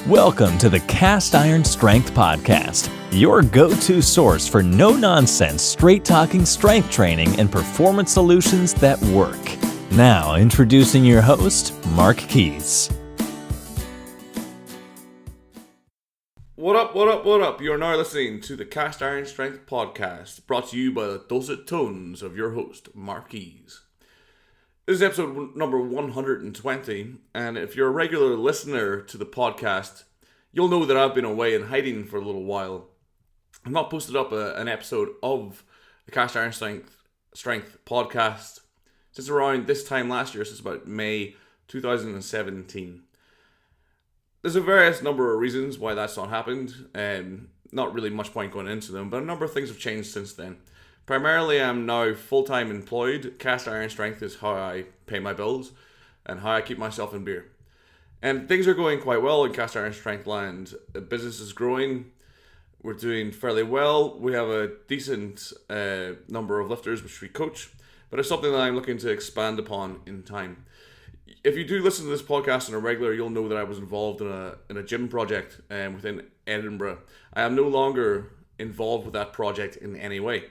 Welcome to the Cast Iron Strength Podcast, your go-to source for no-nonsense, straight-talking strength training and performance solutions that work. Now, introducing your host, Mark Keys. What up? You're now listening to the Cast Iron Strength Podcast, brought to you by the dulcet tones of your host, Mark Keys. This is episode number 120, and if you're a regular listener to the podcast, you'll know that I've been away and hiding for a little while. I've not posted up an episode of the Cast Iron Strength Podcast since around this time last year, since about May 2017. There's a various number of reasons why that's not happened, and not really much point going into them, but a number of things have changed since then. Primarily, I'm now full-time employed. Cast Iron Strength is how I pay my bills and how I keep myself in beer. And things are going quite well in Cast Iron Strength land. The business is growing. We're doing fairly well. We have a decent number of lifters which we coach, but it's something that I'm looking to expand upon in time. If you do listen to this podcast on a regular, you'll know that I was involved in a gym project within Edinburgh. I am no longer involved with that project in any way.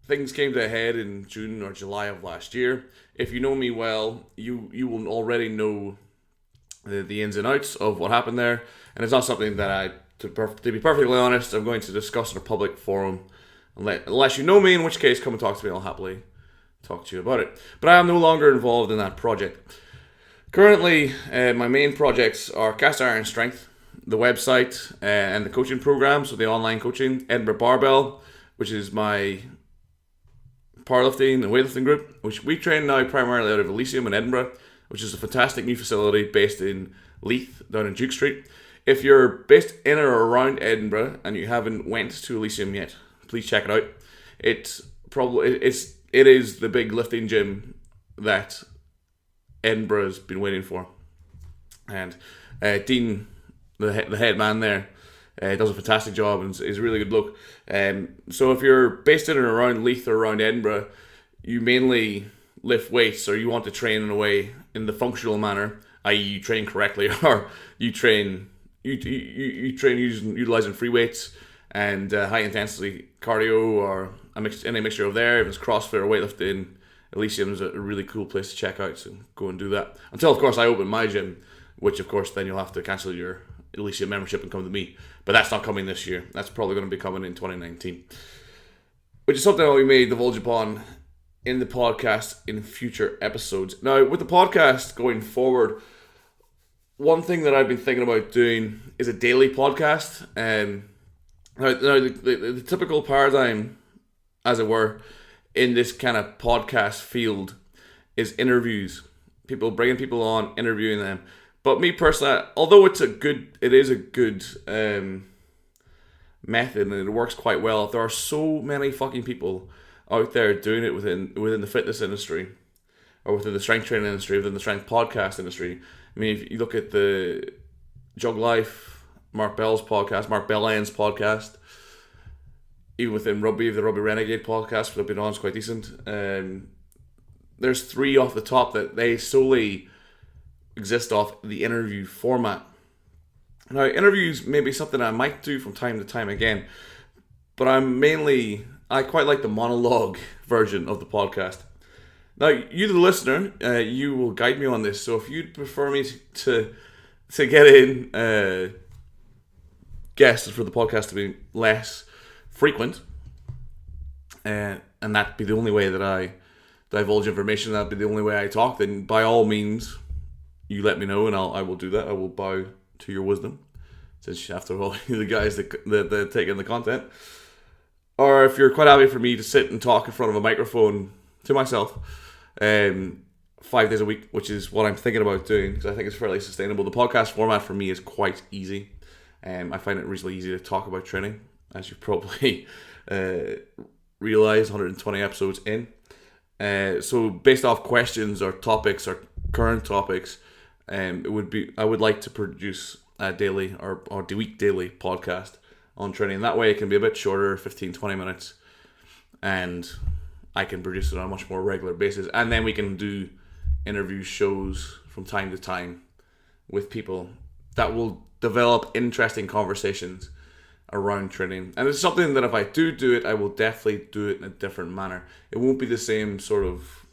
Things came to a head in June or July of last year. If you know me well, you will already know the ins and outs of what happened there, and it's not something that to be perfectly honest, I'm going to discuss in a public forum, unless you know me, in which case come and talk to me. I'll happily talk to you about it. But I am no longer involved in that project. Currently, my main projects are Cast Iron Strength, the website, and the coaching program, so the online coaching, Edinburgh Barbell, which is my powerlifting and weightlifting group, which we train now primarily out of Elysium in Edinburgh, which is a fantastic new facility based in Leith, down in Duke Street. If you're based in or around Edinburgh and you haven't went to Elysium yet, please check it out. It is the big lifting gym that Edinburgh's been waiting for. And Dean, the head man there, does a fantastic job and is a really good look. So if you're based in and around Leith or around Edinburgh, you mainly lift weights, or you want to train in a way in the functional manner, i.e. you train correctly, or you train utilizing free weights and high intensity cardio, or any mixture of there. If it's CrossFit or weightlifting, Elysium is a really cool place to check out, so go and do that. Until, of course, I open my gym, which, of course, then you'll have to cancel your Elysium membership and come to me. But that's not coming this year. That's probably going to be coming in 2019. Which is something that we may divulge upon in the podcast in future episodes. Now, with the podcast going forward, one thing that I've been thinking about doing is a daily podcast. Now the typical paradigm, as it were, in this kind of podcast field is interviews. People bringing people on, interviewing them. But me personally, although it is a good method and it works quite well, there are so many fucking people out there doing it within the fitness industry, or within the strength training industry, within the strength podcast industry. I mean, if you look at the Jug Life, Mark Bell's podcast, Mark Belland's podcast, even within rugby, the Rugby Renegade podcast, for the been on, is quite decent. There's three off the top that they solely exist off the interview format. Now, interviews may be something I might do from time to time again, but I quite like the monologue version of the podcast. Now, you the listener, you will guide me on this, so if you'd prefer me to get in guests for the podcast to be less frequent, and that be the only way that I divulge information, that'd be the only way I talk, then by all means, you let me know, and I will do that. I will bow to your wisdom, since after all, you're the guys that take in the content. Or if you're quite happy for me to sit and talk in front of a microphone to myself 5 days a week, which is what I'm thinking about doing, because I think it's fairly sustainable. The podcast format for me is quite easy. I find it reasonably easy to talk about training, as you've probably realised 120 episodes in. So based off questions or topics or current topics, I would like to produce a daily or the week daily podcast on training. That way it can be a bit shorter, 15-20 minutes, and I can produce it on a much more regular basis. And then we can do interview shows from time to time with people that will develop interesting conversations around training. And it's something that if I do it, I will definitely do it in a different manner. It won't be the same sort of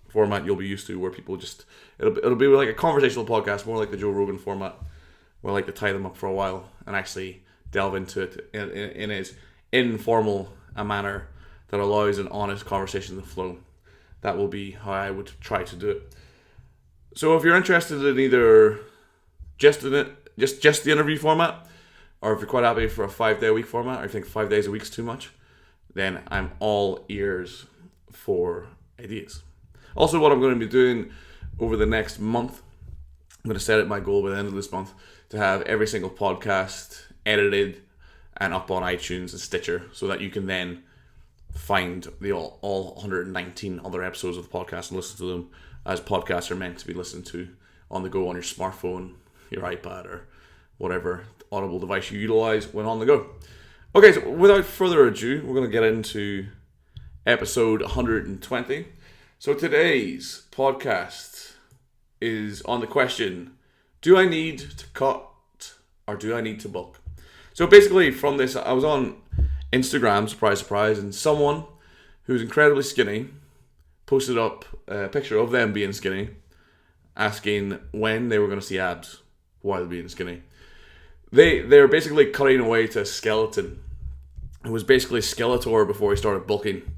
format you'll be used to, where people just it'll be like a conversational podcast, more like the Joe Rogan format, where I like to tie them up for a while and actually delve into it in as informal a manner that allows an honest conversation to flow. That will be how I would try to do it. So if you're interested in either just the interview format, or if you're quite happy for a 5-day-a-week format, or you think 5 days a week's too much, then I'm all ears for ideas. Also, what I'm going to be doing over the next month, I'm going to set it my goal by the end of this month to have every single podcast edited and up on iTunes and Stitcher, so that you can then find the all 119 other episodes of the podcast and listen to them as podcasts are meant to be listened to on the go on your smartphone, your iPad, or whatever audible device you utilize when on the go. Okay, so without further ado, we're going to get into episode 120. So today's podcast is on the question, do I need to cut or do I need to bulk? So basically from this, I was on Instagram, surprise, surprise, and someone who's incredibly skinny posted up a picture of them being skinny, asking when they were going to see abs while being skinny. They're basically cutting away to a skeleton. It was basically Skeletor before he started bulking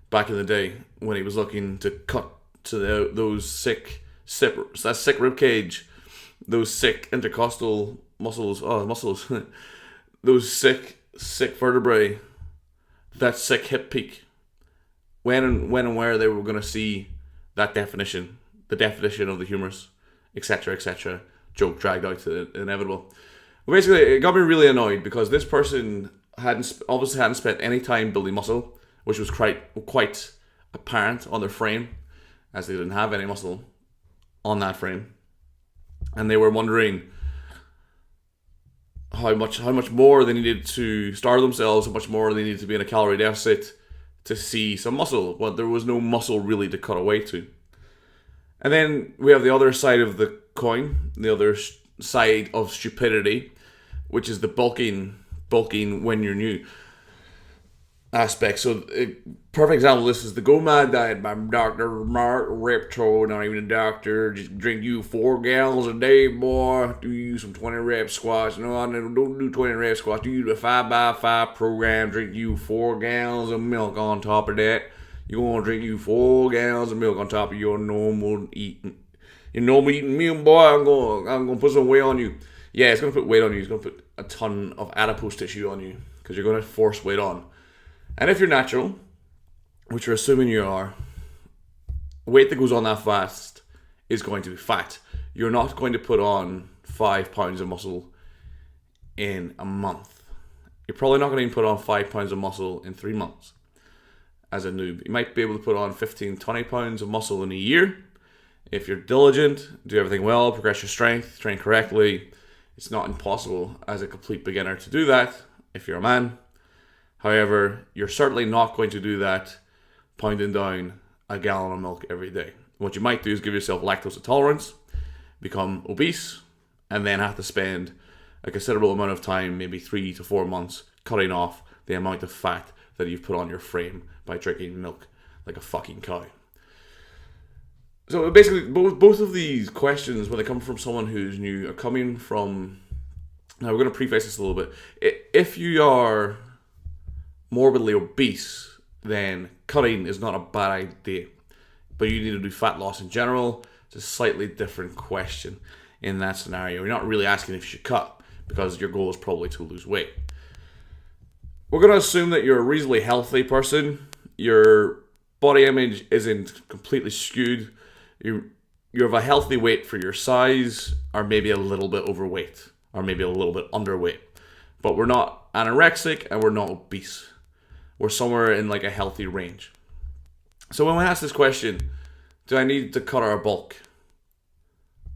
back in the day, when he was looking to cut to those sick rib cage, those sick intercostal muscles, those sick vertebrae, that sick hip peak. When and where they were going to see that definition, the definition of the humerus, etc., joke dragged out to the inevitable. Well, basically, it got me really annoyed because this person obviously hadn't spent any time building muscle, which was quite apparent on their frame, as they didn't have any muscle on that frame, and they were wondering how much more they needed to starve themselves, how much more they needed to be in a calorie deficit to see some muscle. Well, there was no muscle really to cut away to. And then we have the other side of the coin, the other side of stupidity, which is the bulking when you're new aspect. So, perfect example, this is the Go Mad diet by Dr. Mark Repto, not even a doctor. Just drink you 4 gallons a day, boy. Do you some 20 rep squats. No, I don't do 20 rep squats. Do you the 5x5 program. Drink you 4 gallons of milk on top of that. You're going to drink you 4 gallons of milk on top of your normal eating. Your normal eating meal, boy. I'm going to put some weight on you. Yeah, it's going to put weight on you. It's going to put a ton of adipose tissue on you, because you're going to force weight on. And if you're natural, which you're assuming you are, weight that goes on that fast is going to be fat. You're not going to put on 5 pounds of muscle in a month. You're probably not going to put on 5 pounds of muscle in 3 months as a noob. You might be able to put on 15, 20 pounds of muscle in a year. If you're diligent, do everything well, progress your strength, train correctly, it's not impossible as a complete beginner to do that if you're a man. However, you're certainly not going to do that pounding down a gallon of milk every day. What you might do is give yourself lactose intolerance, become obese, and then have to spend a considerable amount of time, maybe 3 to 4 months, cutting off the amount of fat that you've put on your frame by drinking milk like a fucking cow. So basically, both of these questions, when they come from someone who's new, are coming from... Now, we're going to preface this a little bit. If you are morbidly obese, then cutting is not a bad idea. But you need to do fat loss in general. It's a slightly different question in that scenario. You're not really asking if you should cut, because your goal is probably to lose weight. We're going to assume that you're a reasonably healthy person. Your body image isn't completely skewed. You have a healthy weight for your size, or maybe a little bit overweight, or maybe a little bit underweight. But we're not anorexic and we're not obese. We're somewhere in like a healthy range. So when we ask this question, do I need to cut or bulk?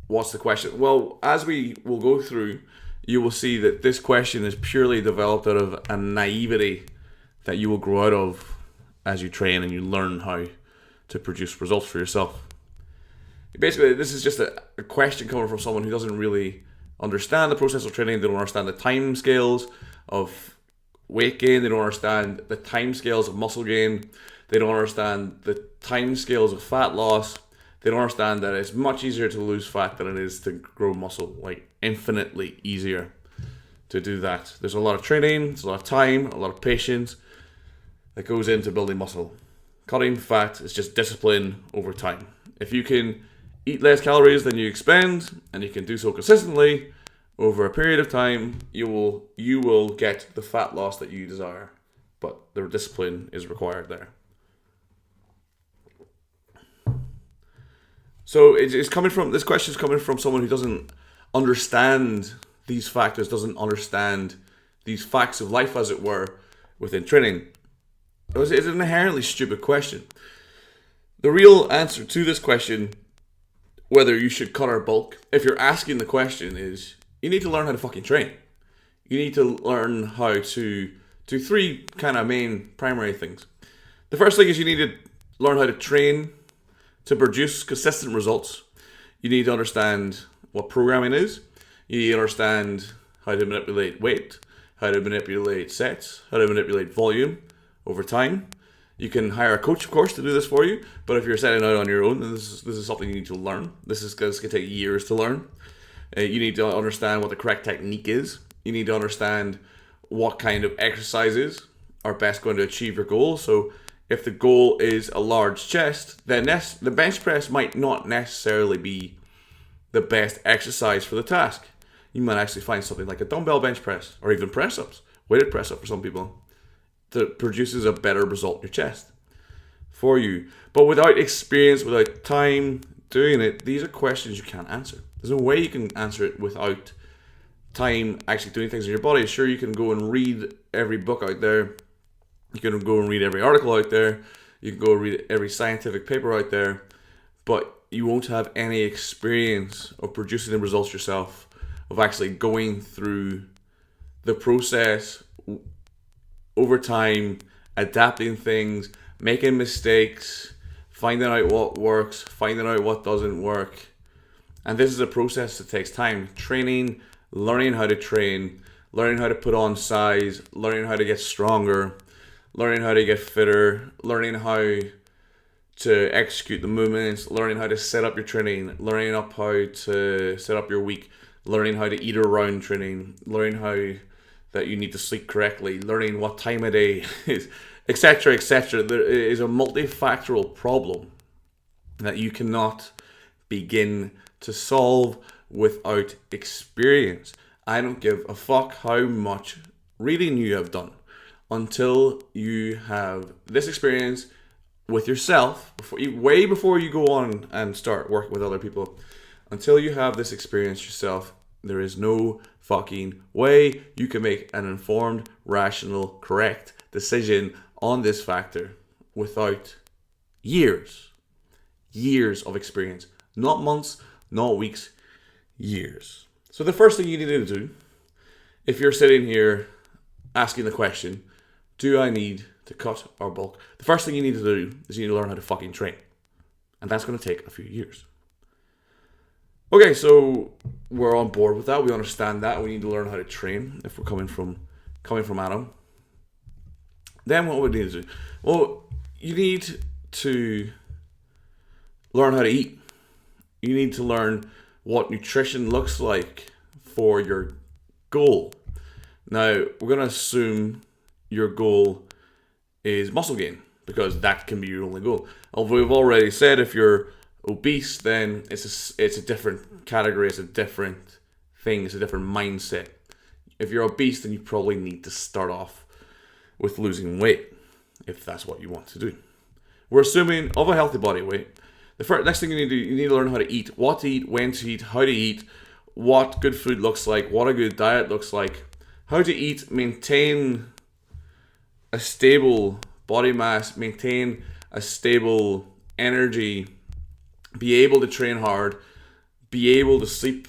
What's the question? Well, as we will go through, you will see that this question is purely developed out of a naivety that you will grow out of as you train and you learn how to produce results for yourself. Basically, this is just a question coming from someone who doesn't really understand the process of training. They don't understand the time scales of weight gain. They don't understand the time scales of muscle gain. They don't understand the time scales of fat loss. They don't understand that it's much easier to lose fat than it is to grow muscle. Like, infinitely easier to do that. There's a lot of training, there's a lot of time, a lot of patience that goes into building muscle. Cutting fat is just discipline over time. If you can eat less calories than you expend, and you can do so consistently over a period of time, you will get the fat loss that you desire. But the discipline is required there. So this question is coming from someone who doesn't understand these factors, doesn't understand these facts of life, as it were, within training. It's an inherently stupid question. The real answer to this question, whether you should cut or bulk, if you're asking the question, is you need to learn how to fucking train. You need to learn how to do three kind of main primary things. The first thing is you need to learn how to train to produce consistent results. You need to understand what programming is. You need to understand how to manipulate weight, how to manipulate sets, how to manipulate volume over time. You can hire a coach, of course, to do this for you. But if you're setting out on your own, then this is something you need to learn. This is going to take years to learn. You need to understand what the correct technique is. You need to understand what kind of exercises are best going to achieve your goal. So if the goal is a large chest, then the bench press might not necessarily be the best exercise for the task. You might actually find something like a dumbbell bench press, or even press-ups, weighted press-up for some people, that produces a better result in your chest for you. But without experience, without time doing it, these are questions you can't answer. There's no way you can answer it without time actually doing things in your body. Sure, you can go and read every book out there. You can go and read every article out there. You can go and read every scientific paper out there. But you won't have any experience of producing the results yourself, of actually going through the process over time, adapting things, making mistakes, finding out what works, finding out what doesn't work. And this is a process that takes time. Training, learning how to train, learning how to put on size, learning how to get stronger, learning how to get fitter, learning how to execute the movements, learning how to set up your training, learning up how to set up your week, learning how to eat around training, learning how that you need to sleep correctly, learning what time of day is, etc., etc. There is a multifactorial problem that you cannot begin to solve without experience. I don't give a fuck how much reading you have done until you have this experience with yourself, way before you go on and start working with other people. Until you have this experience yourself, there is no fucking way you can make an informed, rational, correct decision on this factor without years of experience. Not months, not weeks, years. So the first thing you need to do, if you're sitting here asking the question, do I need to cut or bulk? The first thing you need to do is you need to learn how to fucking train. And that's going to take a few years. Okay, so we're on board with that. We understand that. We need to learn how to train if we're coming from Adam. Then what would we need to do? Well, you need to learn how to eat. You need to learn what nutrition looks like for your goal. Now, we're going to assume your goal is muscle gain, because that can be your only goal. Although we've already said if you're obese, then it's a different category, it's a different thing, it's a different mindset. If you're obese, then you probably need to start off with losing weight, if that's what you want to do. We're assuming of a healthy body weight. The next thing you need to learn how to eat, what to eat, when to eat, how to eat, what good food looks like, what a good diet looks like, how to eat, maintain a stable body mass, maintain a stable energy, be able to train hard, be able to sleep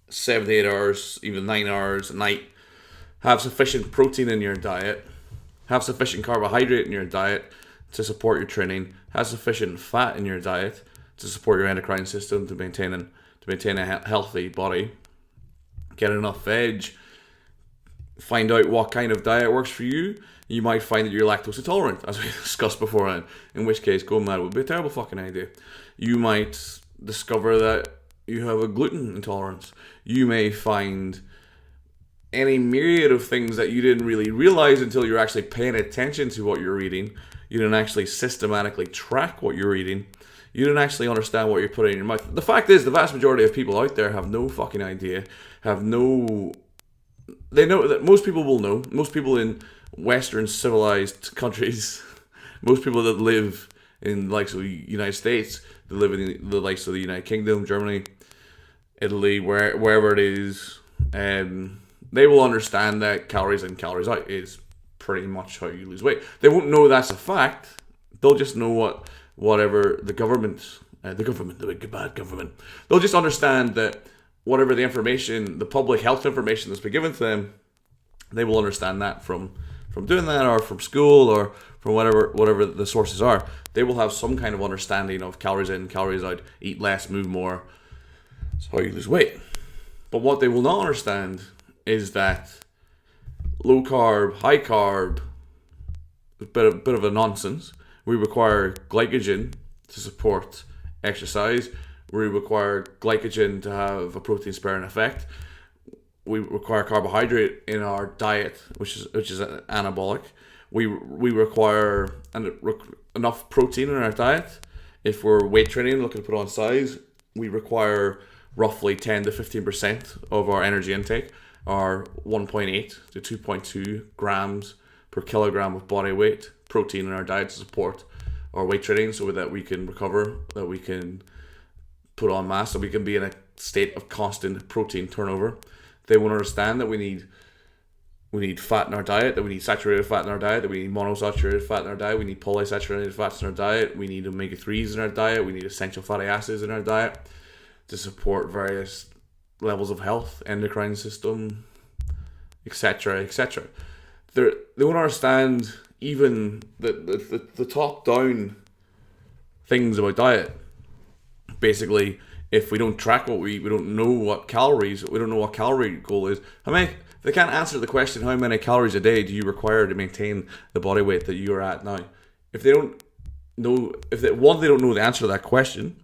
7 to 8 hours, even 9 hours a night, have sufficient protein in your diet, have sufficient carbohydrate in your diet to support your training, have sufficient fat in your diet to support your endocrine system, to maintain a healthy body. Get enough veg. Find out what kind of diet works for you. You might find that you're lactose intolerant, as we discussed beforehand, in which case going mad would be a terrible fucking idea. You might discover that you have a gluten intolerance. You may find any myriad of things that you didn't really realize until you're actually paying attention to what you're eating. You didn't actually systematically track what you're eating. You didn't actually understand what you're putting in your mouth. The fact is, the vast majority of people out there have no fucking idea, they know that most people will know. Most people in Western civilized countries, most people that live in the likes of the United States, that live in the likes of the United Kingdom, Germany, Italy, wherever it is, they will understand that calories in, calories out is pretty much how you lose weight. They won't know that's a fact. They'll just know whatever the big bad government. They'll just understand that whatever the information, the public health information that's been given to them, they will understand that from doing that, or from school, or from whatever the sources are. They will have some kind of understanding of calories in, calories out, eat less, move more. That's how you lose weight. But what they will not understand is that low carb, high carb, a bit of a nonsense. We require glycogen to support exercise. We require glycogen to have a protein sparing effect. We require carbohydrate in our diet, which is an anabolic. We require enough protein in our diet. If we're weight training, looking to put on size, we require roughly 10 to 15% of our energy intake, or 1.8 to 2.2 grams per kilogram of body weight protein in our diet to support our weight training, so that we can recover, that we can put on mass, so we can be in a state of constant protein turnover. They won't understand that we need fat in our diet, that we need saturated fat in our diet, that we need monosaturated fat in our diet, we need polysaturated fats in our diet, we need omega-3s in our diet, we need essential fatty acids in our diet to support various levels of health, endocrine system, etc., etc. They won't understand even the top-down things about diet. Basically, if we don't track what we don't know what calories, we don't know what calorie goal is. They can't answer the question, how many calories a day do you require to maintain the body weight that you are at now? If they don't know, one, they don't know the answer to that question,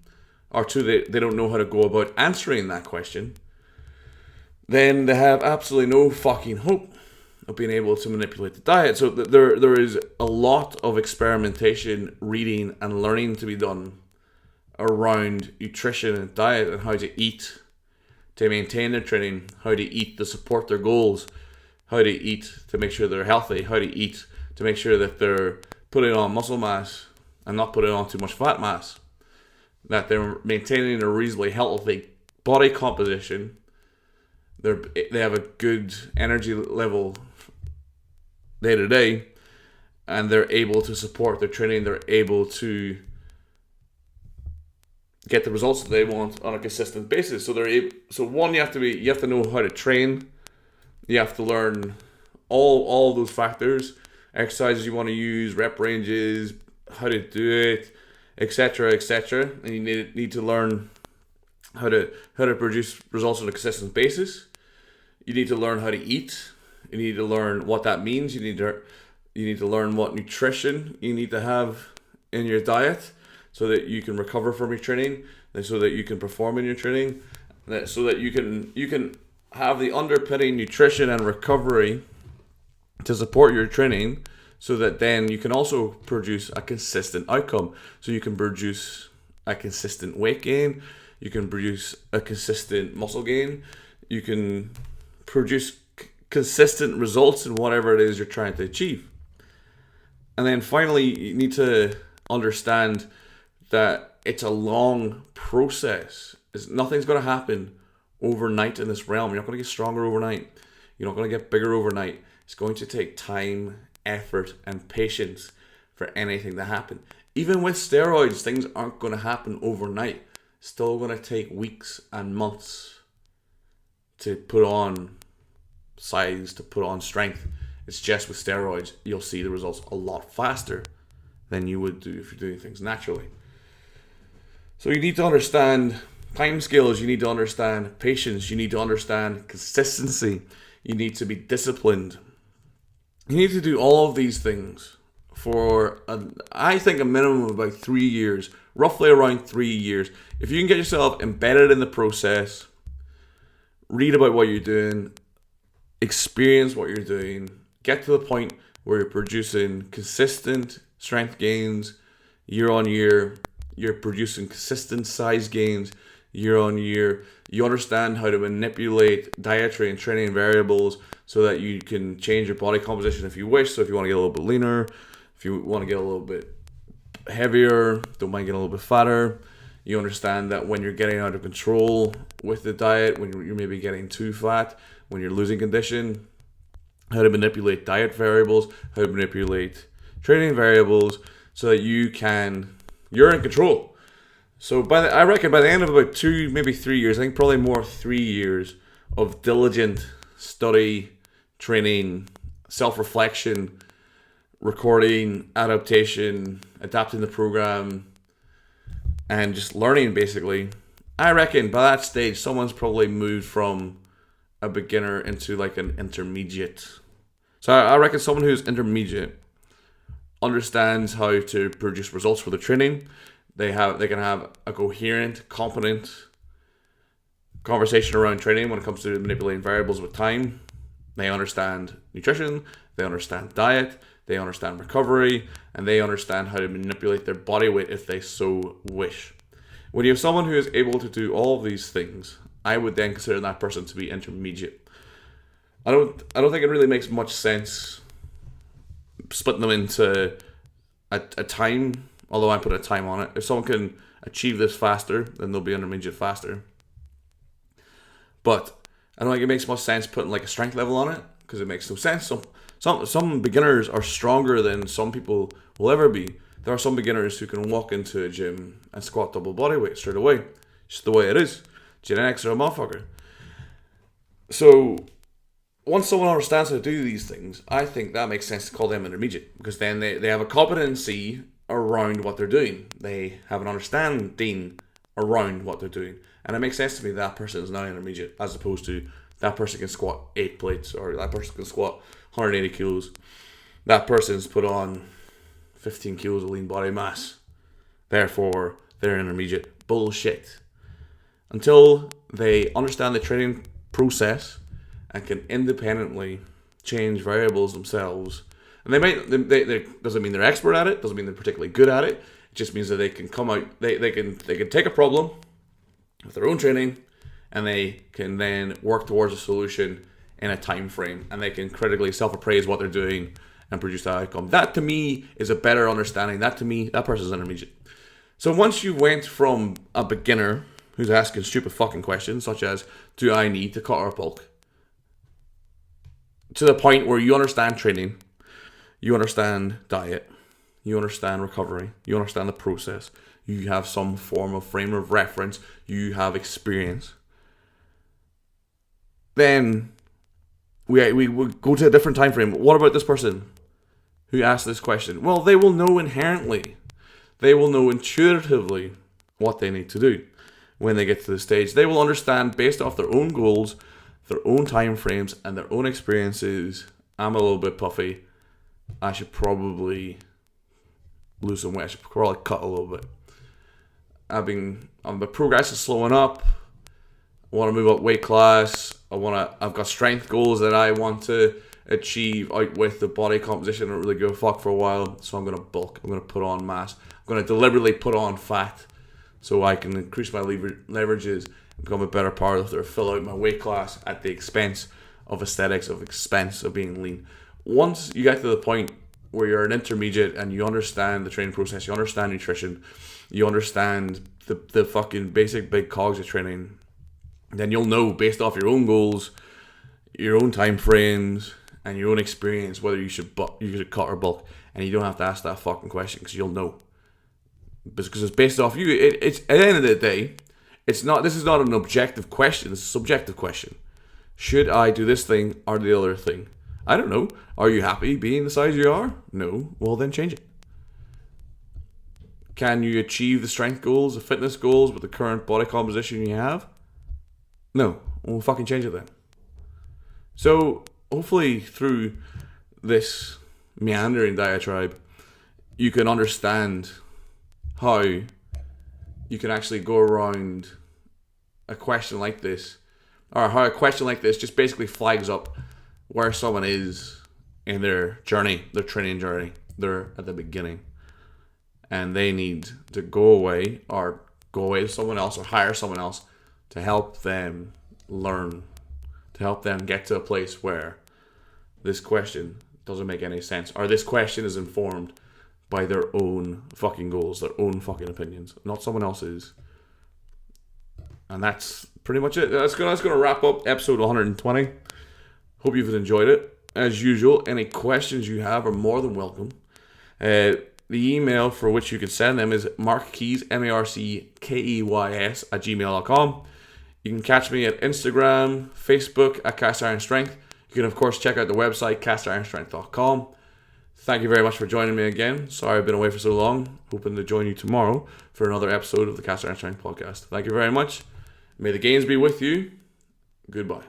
or two, they don't know how to go about answering that question, then they have absolutely no fucking hope of being able to manipulate the diet. So there is a lot of experimentation, reading, and learning to be done around nutrition and diet, and how to eat to maintain their training, how to eat to support their goals, how to eat to make sure they're healthy, how to eat to make sure that they're putting on muscle mass and not putting on too much fat mass, that they're maintaining a reasonably healthy body composition, they have a good energy level day to day, and they're able to support their training, they're able to get the results that they want on a consistent basis. So one, you have to know how to train. You have to learn all those factors, exercises you want to use, rep ranges, how to do it, etc., etc. And you need to learn how to produce results on a consistent basis. You need to learn how to eat. You need to learn what that means. You need to learn what nutrition you need to have in your diet, so that you can recover from your training, and so that you can perform in your training, so that you can have the underpinning nutrition and recovery to support your training, so that then you can also produce a consistent outcome. So you can produce a consistent weight gain, you can produce a consistent muscle gain, you can produce consistent results in whatever it is you're trying to achieve. And then finally, you need to understand that it's a long process. Nothing's going to happen overnight in this realm. You're not going to get stronger overnight. You're not going to get bigger overnight. It's going to take time, effort, and patience for anything to happen. Even with steroids, things aren't going to happen overnight. It's still going to take weeks and months to put on size, to put on strength. It's just with steroids, you'll see the results a lot faster than you would do if you're doing things naturally. So you need to understand time scales, you need to understand patience, you need to understand consistency, you need to be disciplined. You need to do all of these things for, I think, a minimum of about 3 years, roughly around 3 years. If you can get yourself embedded in the process, read about what you're doing, experience what you're doing, get to the point where you're producing consistent strength gains year on year, you're producing consistent size gains year on year, you understand how to manipulate dietary and training variables so that you can change your body composition if you wish. So if you want to get a little bit leaner, if you want to get a little bit heavier, don't mind getting a little bit fatter, you understand that when you're getting out of control with the diet, when you're maybe getting too fat, when you're losing condition, how to manipulate diet variables, how to manipulate training variables so that you're in control. So I reckon by the end of about 2, maybe 3 years, I think probably more 3 years of diligent study, training, self-reflection, recording, adaptation, adapting the program, and just learning basically. I reckon by that stage, someone's probably moved from a beginner into like an intermediate. So I reckon someone who's intermediate understands how to produce results for the training. They can have a coherent, competent conversation around training when it comes to manipulating variables with time. They understand nutrition, they understand diet, they understand recovery, and they understand how to manipulate their body weight if they so wish. When you have someone who is able to do all of these things, I would then consider that person to be intermediate. I don't think it really makes much sense splitting them into a time, although I put a time on it. If someone can achieve this faster, then they'll be intermediate faster. But I don't think it makes much sense putting like a strength level on it, because it makes no sense. Some beginners are stronger than some people will ever be. There are some beginners who can walk into a gym and squat double body weight straight away. Just the way it is. Genetics are a motherfucker. So once someone understands how to do these things, I think that makes sense to call them intermediate, because then they have a competency around what they're doing. They have an understanding around what they're doing. And it makes sense to me that person is now intermediate, as opposed to that person can squat 8 plates, or that person can squat 180 kilos. That person's put on 15 kilos of lean body mass. Therefore, they're intermediate. Bullshit. Until they understand the training process and can independently change variables themselves. And they doesn't mean they're expert at it, doesn't mean they're particularly good at it. It just means that they can come out, they can take a problem with their own training, and they can then work towards a solution in a time frame, and they can critically self-appraise what they're doing and produce that outcome. That to me is a better understanding. That to me, that person's intermediate. So once you went from a beginner who's asking stupid fucking questions such as, do I need to cut or bulk, to the point where you understand training, you understand diet, you understand recovery, you understand the process, you have some form of frame of reference, you have experience, then we go to a different time frame. What about this person who asked this question? Well, they will know inherently, they will know intuitively what they need to do when they get to the stage. They will understand based off their own goals, their own time frames, and their own experiences. I'm a little bit puffy. I should probably lose some weight. I should probably cut a little bit. The progress is slowing up. I want to move up weight class. I've got strength goals that I want to achieve out with the body composition. I don't really give a fuck for a while, so I'm going to bulk. I'm going to put on mass. I'm going to deliberately put on fat so I can increase my leverages, become a better powerlifter, fill out my weight class at the expense of aesthetics, of expense of being lean. Once you get to the point where you're an intermediate and you understand the training process, you understand nutrition, you understand the fucking basic big cogs of training, then you'll know based off your own goals, your own time frames, and your own experience whether you should cut or bulk. And you don't have to ask that fucking question, because you'll know. Because it's based off you. It's at the end of the day, this is not an objective question, it's a subjective question. Should I do this thing or the other thing? I don't know. Are you happy being the size you are? No. Well, then change it. Can you achieve the strength goals, the fitness goals with the current body composition you have? No. We'll fucking change it then. So, hopefully through this meandering diatribe, you can understand how you can actually go around a question like this, or how a question like this just basically flags up where someone is in their journey, their training journey. They're at the beginning, and they need to go away to someone else or hire someone else to help them learn, to help them get to a place where this question doesn't make any sense, or this question is informed by their own fucking goals, their own fucking opinions, not someone else's. And that's pretty much it. That's gonna wrap up episode 120. Hope you've enjoyed it. As usual, any questions you have are more than welcome. The email for which you can send them is markkeys, marckeys @gmail.com. You can catch me at Instagram, Facebook at Cast Iron Strength. You can, of course, check out the website, castironstrength.com. Thank you very much for joining me again. Sorry I've been away for so long. Hoping to join you tomorrow for another episode of the Cast Iron Strength podcast. Thank you very much. May the gains be with you. Goodbye.